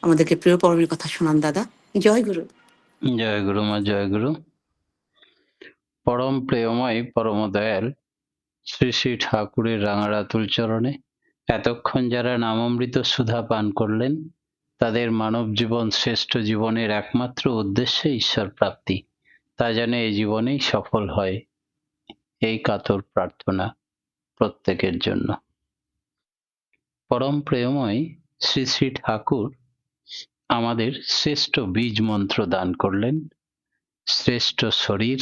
আমাদেরকে প্রিয় পরমের কথা শোনান দাদা। জয় গুরু। জয় গুরু মা, জয় গুরু। পরম প্রেমময় পরম দয়াল শ্রী শ্রী ঠাকুরের রাঙারাতুল চরণে এতক্ষণ যারা নামামৃত সুধা পান করলেন, তাদের মানব জীবন শ্রেষ্ঠ জীবনের একমাত্র উদ্দেশ্য ঈশ্বর প্রাপ্তি, তা যেন এই জীবনেই সফল হয়, এই কাতর প্রার্থনা প্রত্যেকের জন্য। পরম প্রেমময় শ্রী শ্রী ঠাকুর আমাদের শ্রেষ্ঠ বীজ মন্ত্র দান করলেন, শ্রেষ্ঠ শরীর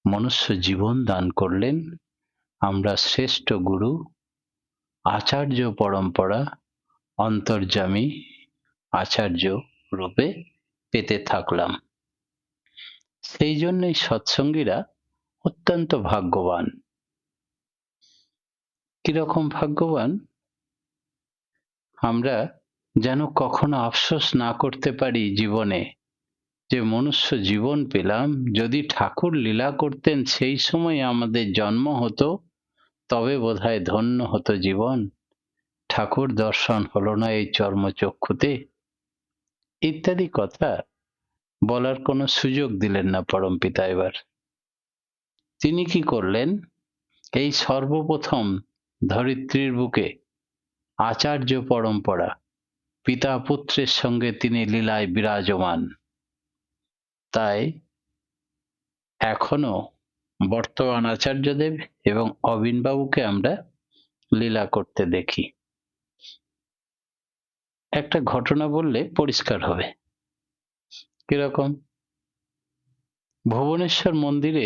মনুষ্য জীবন দান করলেন। আমরা শ্রেষ্ঠ গুরু আচার্য পরম্পরা অন্তর্যামী আচার্য রূপে পেতে থাকলাম। সেই জন্যই সৎসঙ্গীরা অত্যন্ত ভাগ্যবান। কিরকম ভাগ্যবান? আমরা যেন কখনো আফসোস না করতে পারি জীবনে যে মনুষ্য জীবন পেলাম, যদি ঠাকুর লীলা করতেন সেই সময় আমাদের জন্ম হতো, তবে বোধহয় ধন্য হতো জীবন। ঠাকুর দর্শন হলো না এই চর্মচক্ষুতে, ইত্যাদি কথা বলার কোনো সুযোগ দিলেন না পরমপিতা। এবার তিনি কি করলেন? এই সর্বপ্রথম ধরিত্রীর বুকে আচার্য পরম্পরা পিতা পুত্রের সঙ্গে তিনি লীলায় বিরাজমান। তাই এখনো বর্তমান আচার্যদেব এবং অবিনবাবুকে আমরা লীলা করতে দেখি। একটা ঘটনা বললে পরিষ্কার হবে। কিরকম? ভুবনেশ্বর মন্দিরে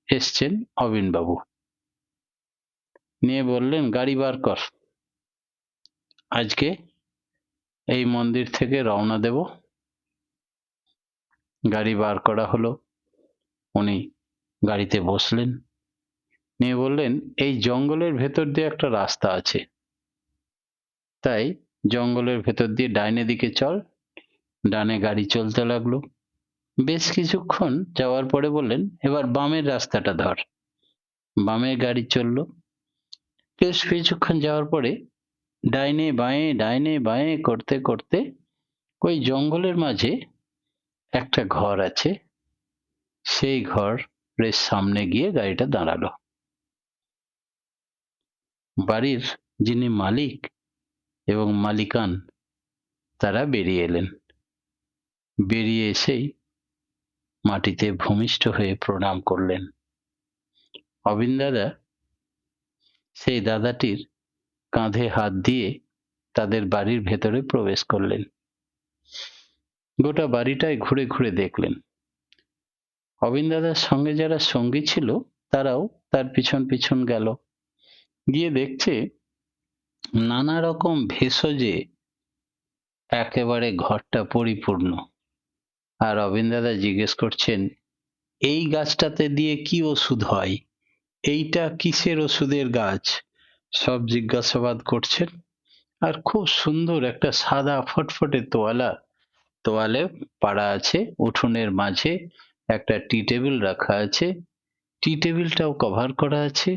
এসছেন অবিনবাবু, নিয়ে বললেন গাড়ি বার কর, আজকে এই মন্দির থেকে রওনা দেব। গাড়ি বার করা হলো, উনি গাড়িতে বসলেন, নিয়ে বললেন এই জঙ্গলের ভেতর দিয়ে একটা রাস্তা আছে, তাই জঙ্গলের ভেতর দিয়ে ডাইনে দিকে চল। ডানে গাড়ি চলতে লাগলো। বেশ কিছুক্ষণ যাওয়ার পরে বললেন এবার বামের রাস্তাটা ধর। বামে গাড়ি চললো। বেশ কিছুক্ষণ যাওয়ার পরে ডাইনে বাঁয়ে করতে করতে ওই জঙ্গলের মাঝে একটা ঘর আছে, সেই ঘরের সামনে গিয়ে গাড়িটা দাঁড়ালো। বাড়ির যিনি মালিক এবং মালিকান তারা বেরিয়ে এলেন। বেরিয়ে এসেই মাটিতে ভূমিষ্ঠ হয়ে প্রণাম করলেন। অবিন দাদা সেই দাদাটির কাঁধে হাত দিয়ে তাদের বাড়ির ভেতরে প্রবেশ করলেন। গোটা বাড়িটাই ঘুরে ঘুরে দেখলেন। অবিন দাদার সঙ্গে যারা সঙ্গী ছিল তারাও তার পিছন পিছন গেল। গিয়ে দেখছে নানা রকম ভেষজে একেবারে ঘরটা পরিপূর্ণ। আর অবিন দাদা জিজ্ঞেস করছেন এই গাছটাতে দিয়ে কি ওষুধ হয়, এইটা কিসের ওষুধের গাছ, সব জিজ্ঞাসাবাদ করছেন। আর খুব সুন্দর একটা সাদা ফটফটে তোয়ালে পাড়া আছে, উঠোনের মাঝে একটা টি টেবিল রাখা আছে, টি টেবিলটাও কভার করা আছে,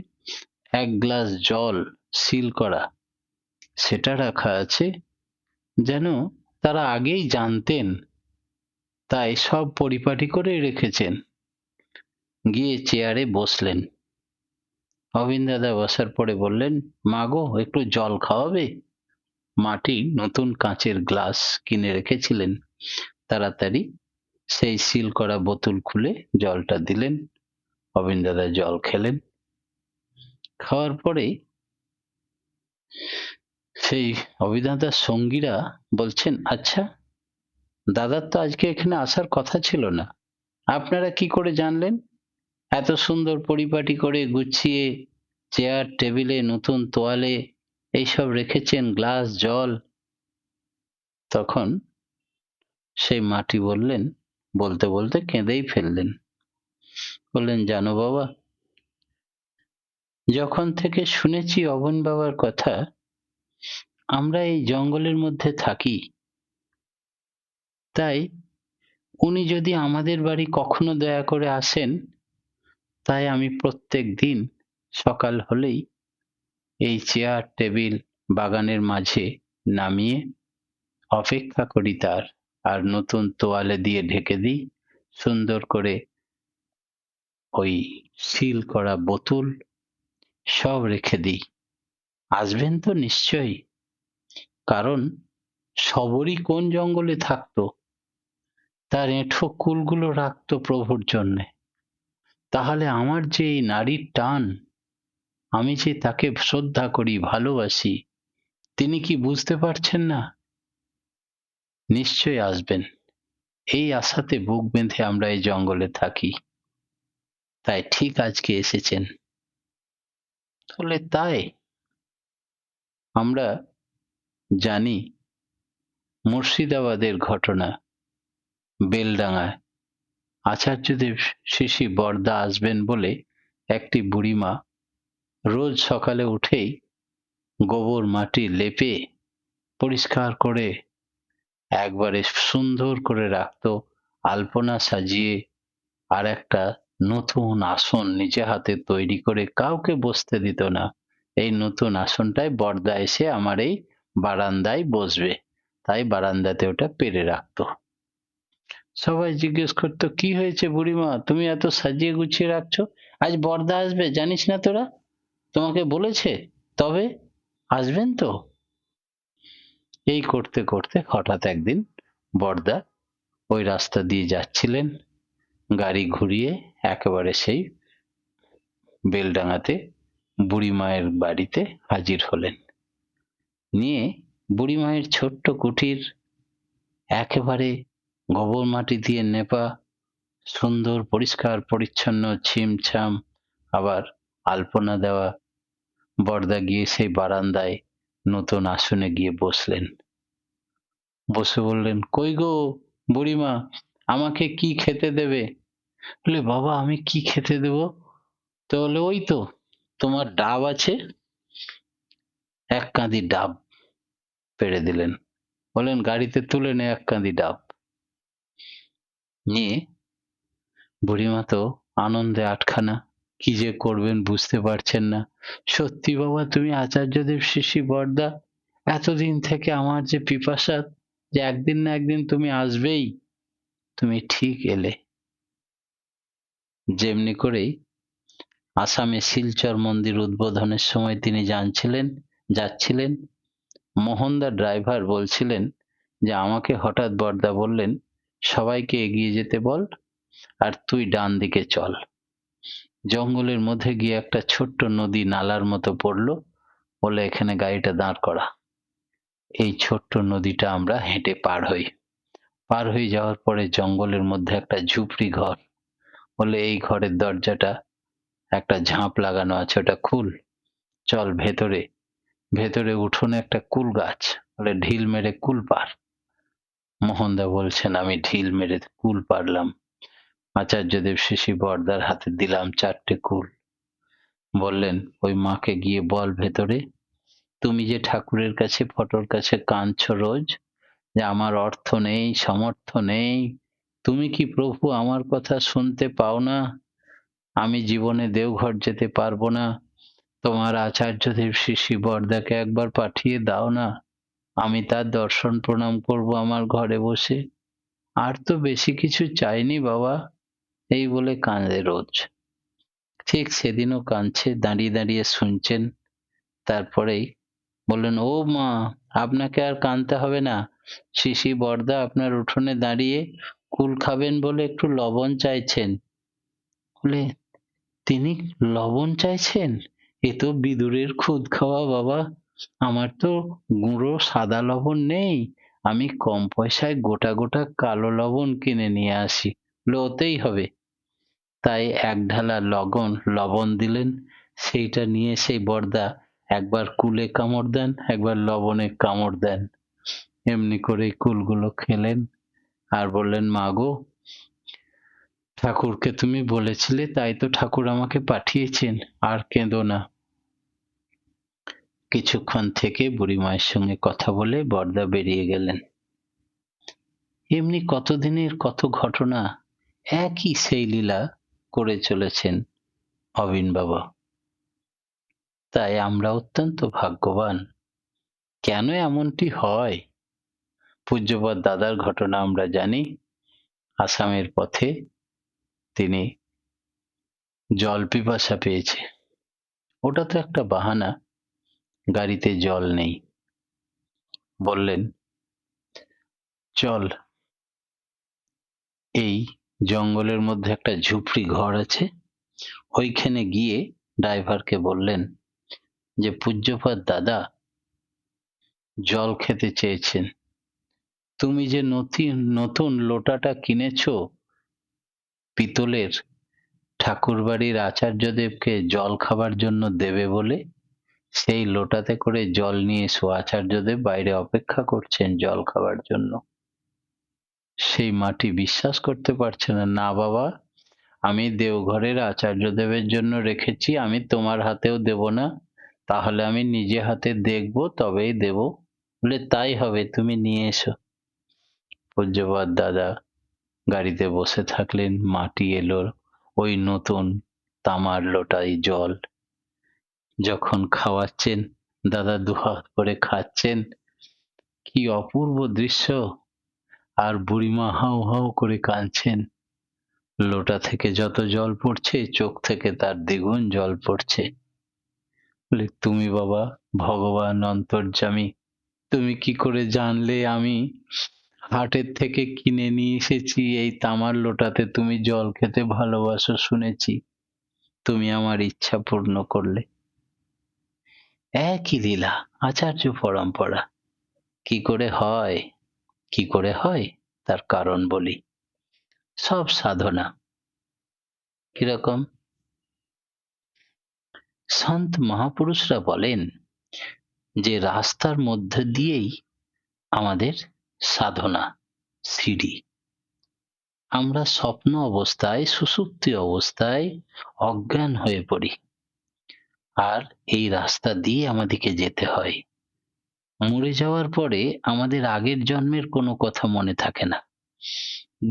এক গ্লাস জল সিল করা সেটা রাখা আছে, যেন তারা আগেই জানতেন, তাই সব পরিপাটি করে রেখেছেন। গিয়ে চেয়ারে বসলেন। অবিন দাদা বসার পরে বললেন মা গো একটু জল খাওয়াবে? মাটি নতুন কাঁচের গ্লাস কিনে রেখেছিলেন, তাড়াতাড়ি সেই সিল করা বোতল খুলে জলটা দিলেন। অবিন দাদা জল খেলেন। খাওয়ার পরে সেই অবিন দাদার সঙ্গীরা বলছেন আচ্ছা দাদার তো আজকে এখানে আসার কথা ছিল না, আপনারা কি করে জানলেন? এত সুন্দর পরিপাটি করে গুছিয়ে চেয়ার টেবিলে নতুন তোয়ালে এইসব রেখেছেন, গ্লাস জল। তখন সেই মাটি বলতে বলতে কেঁদেই ফেললেন। বললেন জানো বাবা, যখন থেকে শুনেছি অবন বাবার কথা, আমরা এই জঙ্গলের মধ্যে থাকি, তাই উনি যদি আমাদের বাড়ি কখনো দয়া করে আসেন, তাই আমি প্রত্যেক দিন সকাল হলেই এই চেয়ার টেবিল বাগানের মাঝে নামিয়ে অপেক্ষা করি তার, আর নতুন তোয়ালে দিয়ে ঢেকে দিই, সুন্দর করে ওই সিল করা বোতল সব রেখে দিই। আসবেন তো নিশ্চয়ই, কারণ সবরই কোন জঙ্গলে থাকতো, তার এঁঠো কুলগুলো রাখতো প্রভুর জন্যে। তাহলে আমার যে এই নারীর টান, আমি যে তাকে শ্রদ্ধা করি, ভালোবাসি, তিনি কি বুঝতে পারছেন না? নিশ্চয়ই আসবেন। এই আশাতে বুক বেঁধে আমরা এই জঙ্গলে থাকি। তাই ঠিক আজকে এসেছেন। তাহলে তাই আমরা জানি মুর্শিদাবাদের ঘটনা, বেলডাঙায় আচার্যদেব শিশি বরদা আসবেন বলে একটি বুড়িমা রোজ সকালে উঠেই গোবর মাটি লেপে পরিষ্কার করে একবারে সুন্দর করে রাখতো, আলপনা সাজিয়ে, আর একটা নতুন আসন নিজে হাতে তৈরি করে কাউকে বসতে দিত না। এই নতুন আসনটায় বরদা এসে আমার এই বারান্দায় বসবে, তাই বারান্দাতে ওটা পেরে রাখতো। সবাই জিজ্ঞেস করতো, কি হয়েছে বুড়িমা, তুমি এত সাজিয়ে গুছিয়ে রাখছো? আজ বরদা আসবে জানিস না তোরা? তোমাকে বলেছে? তবে আসবেন তো? এই করতে করতে হঠাৎ একদিন বরদা ওই রাস্তা দিয়ে যাচ্ছিলেন, গাড়ি ঘুরিয়ে একেবারে সেই বেলডাঙাতে বুড়ি মায়ের বাড়িতে হাজির হলেন। নিয়ে বুড়ি মায়ের ছোট্ট কুঠির একেবারে গোবর মাটি দিয়ে নেপা, সুন্দর পরিষ্কার পরিচ্ছন্ন, ছিমছাম, আবার আলপনা দেওয়া। বরদা গিয়ে সেই বারান্দায় নতুন আসনে গিয়ে বসলেন। বসে বললেন, কই গো বুড়িমা, আমাকে কি খেতে দেবে? বলে, বাবা আমি কি খেতে দেবো? তো বলে, ওই তো তোমার ডাব আছে, এক কাঁদি ডাব পেড়ে দিলেন। বললেন, গাড়িতে তুলে নে এক কাঁদি ডাব। নিয়ে বুড়িমা তো আনন্দে আটখানা, কি যে করবেন বুঝতে পারছেন না। সত্যি বাবা, তুমি আচার্যদেব শিশি বরদা, এতদিন থেকে আমার যে পিপাসা, যে একদিন না একদিন তুমি আসবেই, তুমি ঠিক এলে। যেমনি করেই আসামে শিলচর মন্দির উদ্বোধনের সময় তিনি যাচ্ছিলেন, মোহনদা ড্রাইভার বলছিলেন যে আমাকে হঠাৎ বরদা বললেন, সবাইকে এগিয়ে যেতে বল, আর তুই ডান দিকে চল। জঙ্গলের মধ্যে গিয়ে একটা ছোট্ট নদী নালার মতো পড়লো, বলে এখানে গাড়িটা দাঁড় করা। এই ছোট্ট নদীটা আমরা হেঁটে পার হয়ে যাওয়ার পরে জঙ্গলের মধ্যে একটা ঝুপড়ি ঘর, বলে এই ঘরের দরজাটা একটা ঝাঁপ লাগানো আছে, ওটা খুল, চল ভেতরে। ভেতরে উঠোনে একটা কুল গাছ, বলে ঢিল মেরে কুল পার। মোহনদা বলছেন, আমি ঢিল মেরে কুল পারলাম। আচার্যদেব শিশি বরদার হাতে দিলাম 4টে কুল। বললেন, ওই মাকে গিয়ে বল ভেতরে, তুমি যে ঠাকুরের কাছে ফটোর কাছে কাঁদছো রোজ, যে আমার অর্থ নেই, সামর্থ্য নেই, তুমি কি প্রভু আমার কথা শুনতে পাও না? আমি জীবনে দেওঘর যেতে পারবো না, তোমার আচার্যদেব শিশি বরদাকে একবার পাঠিয়ে দাও না, আমি তার দর্শন প্রণাম করব আমার ঘরে বসে। আর তো বেশি কিছু চাইনি বাবা। এই বলে কাঁদে রোজ। ঠিক সেদিনও কাঁদছে, দাঁড়িয়ে দাঁড়িয়ে শুনছেন। তারপরেই বললেন, ও মা, আপনাকে আর কাঁদতে হবে না। শিশি বরদা আপনার উঠোনে দাঁড়িয়ে কুল খাবেন বলে একটু লবণ চাইছেন। বলে, তিনি লবণ চাইছেন? এ তো বিদুরের খুদ খাওয়া বাবা, আমার তো গুঁড়ো সাদা লবণ নেই, আমি কম পয়সায় গোটা গোটা কালো লবণ কিনে নিয়ে আসি। বলে, ওতেই হবে। তাই এক ঢালা লবণ দিলেন। সেইটা নিয়ে সেই বরদা একবার কুলে কামড় দেন, একবার লবণে কামড় দেন। এমনি করে কুলগুলো খেলেন, আর বললেন, মা গো, ঠাকুরকে তুমি বলেছিলে, তাই তো ঠাকুর আমাকে পাঠিয়েছেন, আর কেঁদো না। কিছুক্ষণ থেকে বুড়ি মায়ের সঙ্গে কথা বলে বরদা বেরিয়ে গেলেন। এমনি কতদিনের কত ঘটনা, একই সেই লীলা করে চলেছেন অবিন বাবা। তাই আমরা অত্যন্ত ভাগ্যবান। কেন এমনটি হয়? পূজ্যপাদ দাদার ঘটনা আমরা জানি। আসামের পথে তিনি জল পিপাসা পেয়েছে। ওটা তো একটা বাহানা, গাড়িতে জল নেই। বললেন, চল, এই জঙ্গলের মধ্যে একটা ঝুপড়ি ঘর আছে, ওইখানে গিয়ে ড্রাইভারকে বললেন যে পূজ্যপাদ দাদা জল খেতে চেয়েছেন, তুমি যে নতুন লোটাটা কিনেছো পিতলের, ঠাকুরবাড়ির আচার্যদেবকে জল খাবার জন্য দেবে বলে, সেই লোটাতে করে জল নিয়ে এসো, আচার্যদেব বাইরে অপেক্ষা করছেন জল খাবার জন্য। সেই মাটি বিশ্বাস করতে পারছে না, না বাবা, আমি দেওঘরের আচার্যদেবের জন্য রেখেছি, আমি তোমার হাতেও দেব না, তাহলে আমি নিজে হাতে দেখবো তবেই দেব। বলে তাই হবে, তুমি নিয়ে এসো। পূজ্যপাদ দাদা গাড়িতে বসে থাকলেন, মাটি এলো, ওই নতুন তামার লোটায় জল। যখন খাওয়াচ্ছেন, দাদা দুহাত করে খাচ্ছেন, কি অপূর্ব দৃশ্য। আর বুড়িমা হাউ হাউ করে কাঁদছেন। লোটা থেকে যত জল পড়ছে, চোখ থেকে তার দ্বিগুণ জল পড়ছে। বলে, তুমি বাবা ভগবান অন্তর্যামী, তুমি কি করে জানলে আমি হাটের থেকে কিনে নিয়ে এসেছি এই তামার লোটাতে তুমি জল খেতে ভালোবাসো, শুনেছি, তুমি আমার ইচ্ছা পূর্ণ করলে। একই লীলা, আচার্য পরম্পরা। কি করে হয়, কি করে হয় তার কারণ বলি। সব সাধনা। কিরকম? সন্ত মহাপুরুষরা বলেন যে রাস্তার মধ্যে দিয়েই আমাদের সাধনা সিঁড়ি। আমরা স্বপ্ন অবস্থায়, সুষুপ্তি অবস্থায় অজ্ঞান হয়ে পড়ি, আর এই রাস্তা দিয়ে আমাদেরকে যেতে হয়। মরে যাওয়ার পরে আমাদের আগের জন্মের কোনো কথা মনে থাকে না,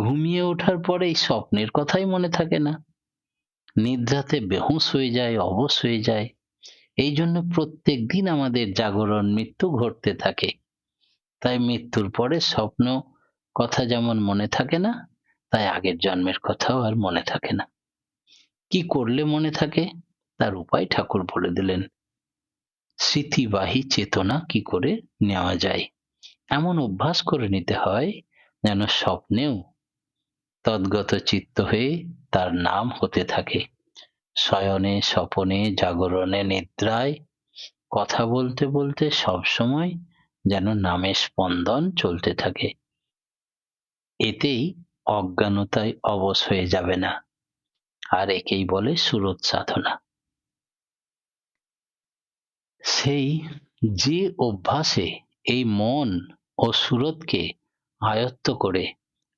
ঘুমিয়ে ওঠার পরে এই স্বপ্নের কথাই মনে থাকে না, নিদ্রাতে বেহুঁশ হয়ে যায়, অবশ হয়ে যায়। এই জন্য প্রত্যেক দিন আমাদের জাগরণ মৃত্যু ঘটতে থাকে। তাই মৃত্যুর পরে স্বপ্ন কথা যেমন মনে থাকে না, তাই আগের জন্মের কথাও আর মনে থাকে না। কি করলে মনে থাকে তার উপায় ঠাকুর বলে দিলেন। স্মৃতিবাহী চেতনা কি করে নেওয়া যায়, এমন অভ্যাস করে নিতে হয় যেন স্বপ্নেও তদ্গত চিত্ত হয়ে তার নাম হতে থাকে। শয়নে, স্বপনে, জাগরণে, নিদ্রায় কথা বলতে বলতে সবসময় যেন নামের স্পন্দন চলতে থাকে। এতেই অজ্ঞানতায় অবশ হয়ে যাবে না। আর একেই বলে সুরত সাধনা। সেই যে অভ্যাসে এই মন ও সুরতকে আয়ত্ত করে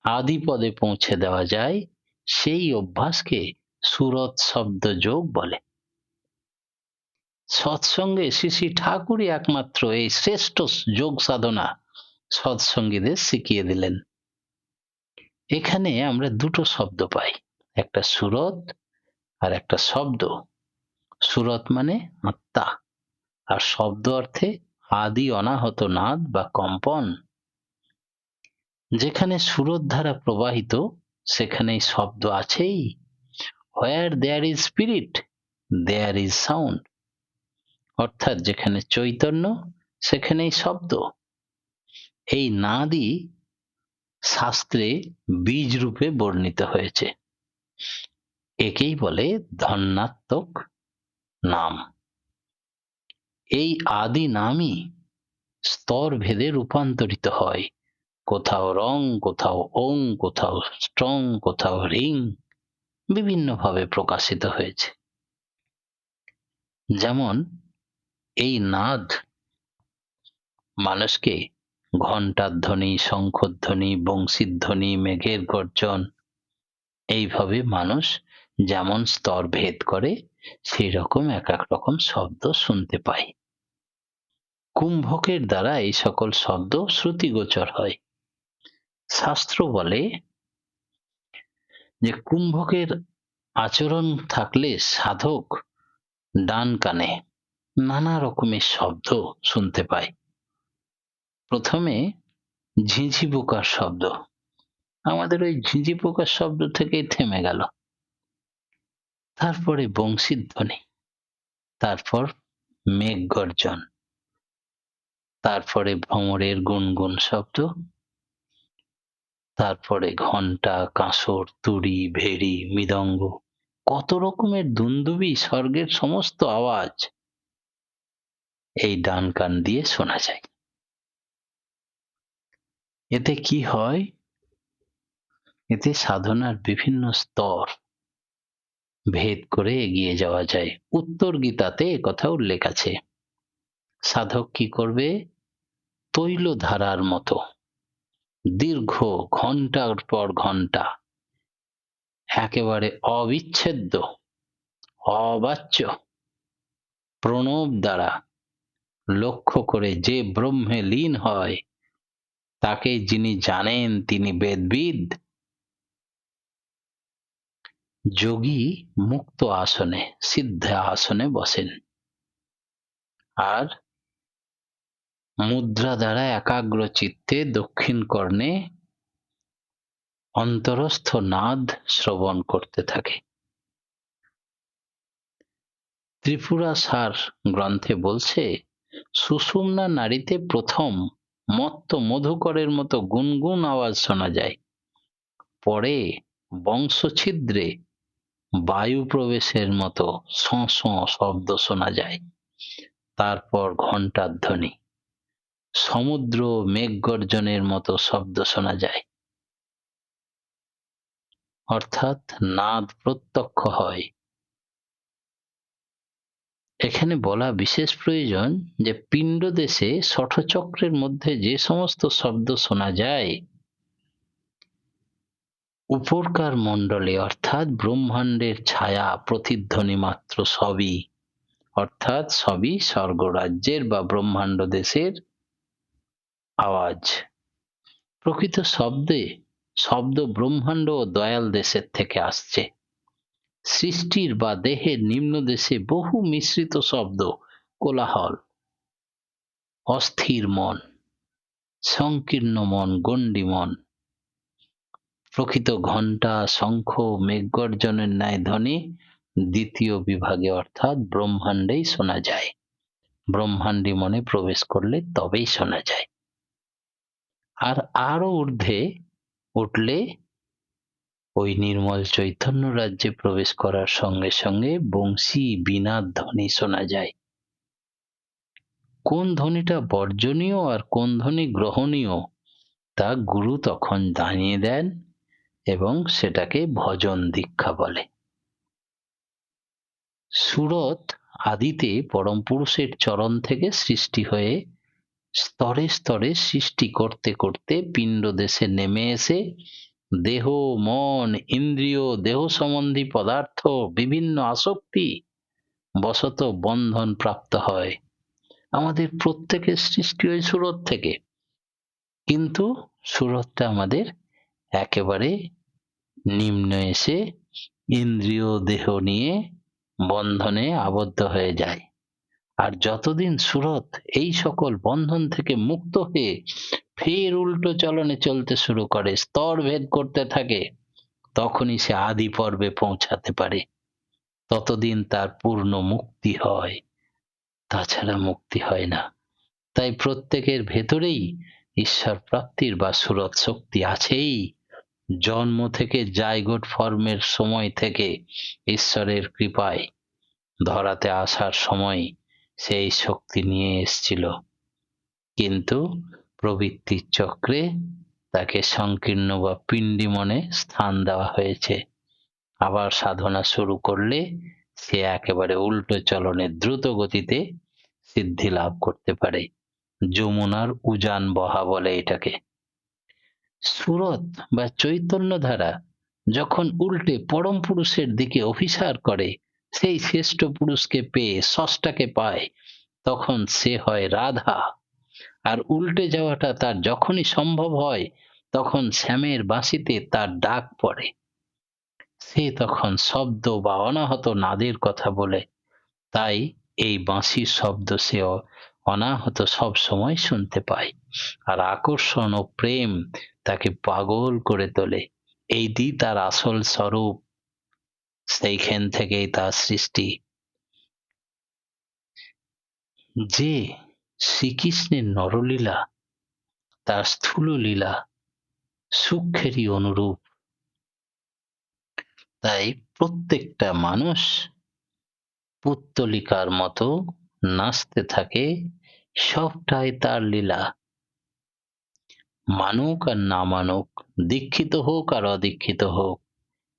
আদিপদে পৌঁছে দেওয়া যায়, সেই অভ্যাসকে সুরত শব্দ যোগ বলে। সৎসঙ্গে শ্রী শ্রী ঠাকুরই একমাত্র এই শ্রেষ্ঠ যোগ সাধনা সৎসঙ্গীদের শিখিয়ে দিলেন। এখানে আমরা দুটো শব্দ পাই, একটা সুরত আর একটা শব্দ। সুরত মানে আত্মা, আর শব্দ অর্থে আদি অনাহত নাদ বা কম্পন। যেখানে সুরত ধারা প্রবাহিত সেখানেই শব্দ আছেই। Where there is spirit, there is sound. অর্থাৎ যেখানে চৈতন্য সেখানেই শব্দ। এই নাদই শাস্ত্রে বীজ রূপে বর্ণিত হয়েছে। একেই বলে ধন্যাত্মক নাম। এই আদি নামই স্তর ভেদে রূপান্তরিত হয়, কোথাও রং, কোথাও ওং, কোথাও স্ট্রং, কোথাও রিং, বিভিন্ন ভাবে প্রকাশিত হয়েছে। যেমন এই নাদ মানুষকে ঘণ্টার ধ্বনি, শঙ্খধ্বনি, বংশীর ধ্বনি, মেঘের গর্জন, এইভাবে মানুষ যেমন স্তর ভেদ করে সেই রকম এক এক রকম শব্দ শুনতে পায়। কুম্ভকের দ্বারা এই সকল শব্দ শ্রুতিগোচর হয়। শাস্ত্র বলে যে কুম্ভকের আচরণ থাকলে সাধক ডান কানে নানা রকমের শব্দ শুনতে পায়। প্রথমে ঝিঁঝি পোকার শব্দ। আমাদের ওই ঝিঁঝি পোকার শব্দ থেকেই থেমে গেল। তারপরে বংশীর ধ্বনি, তারপর মেঘ গর্জন, তারপরে ভ্রমরের গুনগুন শব্দ, তারপরে ঘণ্টা, কাঁসর, তুড়ি, ভেড়ি, মৃদঙ্গ, কত রকমের দুন্দুবি, স্বর্গের সমস্ত আওয়াজ এই ডান কান দিয়ে শোনা যায়। এতে কি হয়? এতে সাধনার বিভিন্ন স্তর ভেদ করে এগিয়ে যাওয়া যায়। উত্তর গীতাতে একথা উল্লেখ আছে। সাধক কি করবে? তৈলধারার মতো দীর্ঘ ঘণ্টার পর ঘণ্টা একেবারে অবিচ্ছেদ্য, অবাচ্য প্রণব দ্বারা লক্ষ্য করে যে ব্রহ্মে লীন হয়, তাকে যিনি জানেন তিনি বেদবিদ। যোগী মুক্ত আসনে, সিদ্ধ আসনে বসেন আর মুদ্রা দ্বারা একাগ্র চিত্তে দক্ষিণ কর্ণে অন্তরস্থ নাদ শ্রবণ করতে থাকে। ত্রিপুরা সার গ্রন্থে বলছে, সুষুম্না নাড়িতে প্রথম মত্ত মধুকরের মতো গুনগুন আওয়াজ শোনা যায়, পরে বংশছিদ্রে বায়ু প্রবেশের মতো শঁ শঁ শব্দ শোনা যায়, তারপর ঘণ্টার ধ্বনি, সমুদ্র মেঘগর্জনের মতো শব্দ শোনা যায়। অর্থাৎ নাদ প্রত্যক্ষ হয়। এখানে বলা বিশেষ প্রয়োজন যে পিণ্ড দেশে ষঠচক্রের মধ্যে যে সমস্ত শব্দ শোনা যায়, উপরকার মণ্ডলে অর্থাৎ ব্রহ্মাণ্ডের ছায়া প্রতিধ্বনি মাত্র সবই, অর্থাৎ সবই স্বর্গরাজ্যের বা ব্রহ্মাণ্ড দেশের আওয়াজ। প্রকৃত শব্দ ব্রহ্মাণ্ড ও দয়াল দেশের থেকে আসছে। সৃষ্টির বা দেহের নিম্ন দেশে বহু মিশ্রিত শব্দ, কোলাহল, অস্থির মন, সংকীর্ণ মন, গণ্ডী মন। প্রকৃত ঘণ্টা, শঙ্খ, মেঘগর্জনের ন্যায় ধ্বনি দ্বিতীয় বিভাগে অর্থাৎ ব্রহ্মাণ্ডেই শোনা যায়। ব্রহ্মাণ্ডী মনে প্রবেশ করলে তবেই শোনা যায়। আর আরো ঊর্ধ্বে উঠলে ওই নির্মল চৈতন্য রাজ্যে প্রবেশ করার সঙ্গে সঙ্গে বংশী বীণার ধ্বনি শোনা যায়। কোন ধ্বনিটা বর্জনীয় আর কোন ধ্বনি গ্রহণীয় তা গুরু তখন জানিয়ে দেন এবং সেটাকে ভজন দীক্ষা বলে। সুরত আদিতে পরম পুরুষের চরণ থেকে সৃষ্টি হয়ে স্তরে স্তরে সৃষ্টি করতে করতে পিণ্ড দেশে নেমে এসে দেহ, মন, ইন্দ্রিয়, দেহ সম্বন্ধী পদার্থ, বিভিন্ন আসক্তি বশত বন্ধন প্রাপ্ত হয়। আমাদের প্রত্যেকের সৃষ্টি ওই সুরত থেকে, কিন্তু সুরতটা আমাদের একেবারে নিম্ন এসে ইন্দ্রিয় দেহ নিয়ে বন্ধনে আবদ্ধ হয়ে যায়। আর যতদিন সুরত এই সকল বন্ধন থেকে মুক্ত হয়ে ফের উল্টো চলনে চলতে শুরু করে, স্তর ভেদ করতে থাকে, তখনই সে আদি পর্বে পৌঁছাতে পারে। ততদিন তার পূর্ণ মুক্তি হয়, তাছাড়া মুক্তি হয় না। তাই প্রত্যেকের ভেতরেই ঈশ্বর প্রাপ্তির বা সুরত শক্তি আছেই। জন্ম থেকে জাইগোট ফর্মের সময় থেকে ঈশ্বরের কৃপায় ধরাতে আসার সময় সেই শক্তি নিয়ে এসেছিল, কিন্তু প্রবৃত্তির চক্রে তাকে সংকীর্ণ বা পিণ্ডি মনে স্থান দেওয়া হয়েছে। আবার সাধনা শুরু করলে সে একেবারে উল্টো চলনে দ্রুত গতিতে সিদ্ধি লাভ করতে পারে। যমুনার উজান বহা বলে এটাকে। সুরত বা চৈতন্য ধারা যখন উল্টে পরম পুরুষের দিকে অভিসার করে, সেই শ্রেষ্ঠ পুরুষকে পেয়ে ষষ্ঠাকে পায়, তখন সে হয় রাধা। আর উল্টে যাওয়াটা তার যখনই সম্ভব হয়, তখন শ্যামের বাঁশিতে তার ডাক পড়ে। সে তখন শব্দ বা অনাহত নাদের কথা বলে। তাই এই বাঁশির শব্দ সে অনাহত সব সময় শুনতে পায়, আর আকর্ষণ ও প্রেম তাকে পাগল করে তোলে। এইটি তার আসল স্বরূপ, সেইখান থেকেই তার সৃষ্টি। যে শ্রীকৃষ্ণের নরলীলা তার স্থূল লীলা সূক্ষ্মেরই অনুরূপ। তাই প্রত্যেকটা মানুষ পুত্তলিকার মতো নাচতে থাকে, সবটাই তার লীলা। মানুক আর না মানুক, দীক্ষিত হোক আর অদীক্ষিত হোক,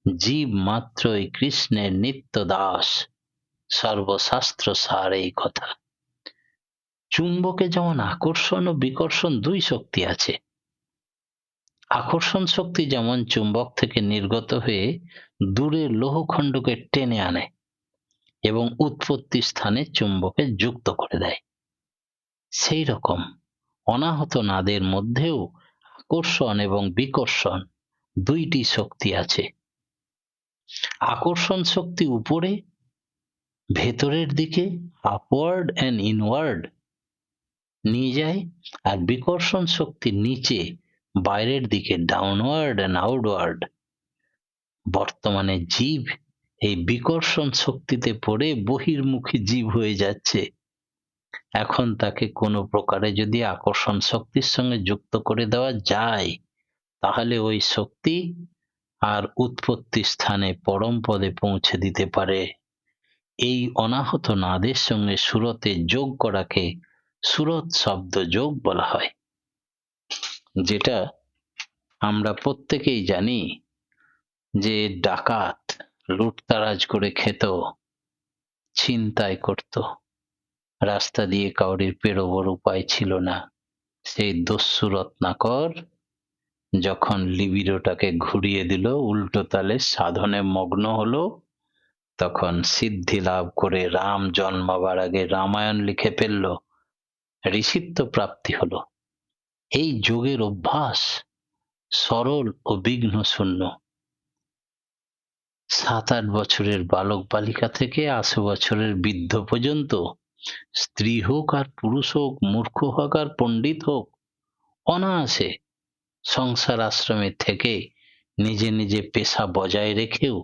জীব মাত্রই কৃষ্ণের নিত্য দাস, সর্বশাস্ত্র সার এই কথা। চুম্বকে যেমন আকর্ষণ ও বিকর্ষণ দুই শক্তি আছে। আকর্ষণ শক্তি যেমন চুম্বক থেকে নির্গত হয়ে দূরের লৌহখণ্ডকে টেনে আনে এবং উৎপত্তি স্থানে চুম্বকে যুক্ত করে দেয়, সেই রকম অনাহত নাদের মধ্যেও আকর্ষণ এবং বিকর্ষণ দুইটি শক্তি আছে। আকর্ষণ শক্তি উপরে ভেতরের দিকে আপওয়ার্ড অ্যান্ড ইনওয়ার্ড নিয়ে যায়, আর বিকর্ষণ শক্তি নিচে বাইরের দিকে ডাউনওয়ার্ড অ্যান্ড আউটওয়ার্ড। বর্তমানে জীব এই বিকর্ষণ শক্তিতে পড়ে বহির্মুখী জীব হয়ে যাচ্ছে। এখন তাকে কোনো প্রকারে যদি আকর্ষণ শক্তির সঙ্গে যুক্ত করে দেওয়া যায়, তাহলে ওই শক্তি আর উৎপত্তি স্থানে পরম পদে পৌঁছে দিতে পারে। এই অনাহত নাদের সঙ্গে সুরতে যোগ করাকে সুরত শব্দ যোগ বলা হয়, যেটা আমরা প্রত্যেকেই জানি যে ডাকাত লুটতারাজ করে খেত, ছিনতাই করত, রাস্তা দিয়ে কাউরির পেরোবার উপায় ছিল না। সেই দস্যু রত্নাকর যখন লিবিডোটাকে ঘুরিয়ে দিল, উল্টো তালে সাধনে মগ্ন হলো, তখন সিদ্ধি লাভ করে রাম জন্মাবার আগে রামায়ণ লিখে ফেলল, ঋষিত্ব প্রাপ্তি হলো। এই যোগের অভ্যাস সরল ও বিঘ্ন শূন্য। 7-8 বছরের বালক বালিকা থেকে 80 বছরের বৃদ্ধ পর্যন্ত, স্ত্রী হোক আর পুরুষ হোক, মূর্খ হোক আর পণ্ডিত হোক, অনায়াসে সংসার আশ্রমে থেকে নিজে নিজে পেশা বজায় রেখেও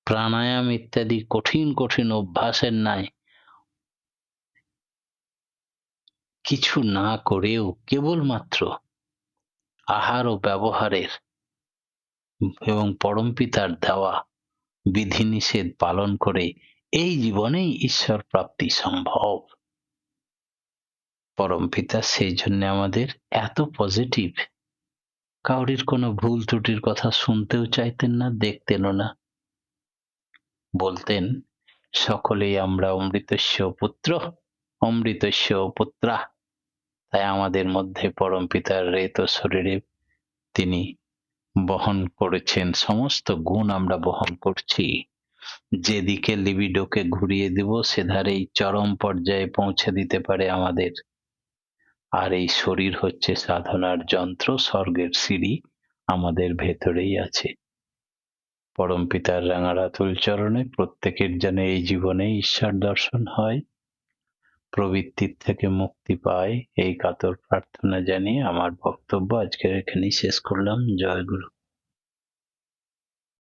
প্রাণায়াম ইত্যাদি কঠিন কঠিন অভ্যাসের ন্যায় কিছু না করেও কেবলমাত্র আহার ও ব্যবহারের এবং পরমপিতার দেওয়া বিধিনিষেধ পালন করে এই জীবনেই ঈশ্বর প্রাপ্তি সম্ভব। পরমপিতা সেই জন্য আমাদের এত পজিটিভ, কাউরির কোনো ভুল ত্রুটির কথা শুনতেও চাইতেন না, দেখতেনও না। বলতেন, সকলেই আমরা অমৃতস্য পুত্র অমৃতস্য পুত্রা। তাই আমাদের মধ্যে পরমপিতার রেত শরীরে তিনি বহন করেছেন, সমস্ত গুণ আমরা বহন করছি। যেদিকে লিবিডোকে ঘুরিয়ে দিব, সেধারেই চরম পর্যায়ে পৌঁছে দিতে পারে আমাদের। আর এই শরীর হচ্ছে সাধনার যন্ত্র, স্বর্গের সিঁড়ি আমাদের ভেতরেই আছে। পরমপিতার রাঙারাতুল চরণে প্রত্যেকের যেন এই জীবনে ঈশ্বর দর্শন হয়, প্রবৃত্তির থেকে মুক্তি পায়, এই কাতর প্রার্থনা জানিয়ে আমার বক্তব্য আজকের এখানেই শেষ করলাম। জয় গুরু।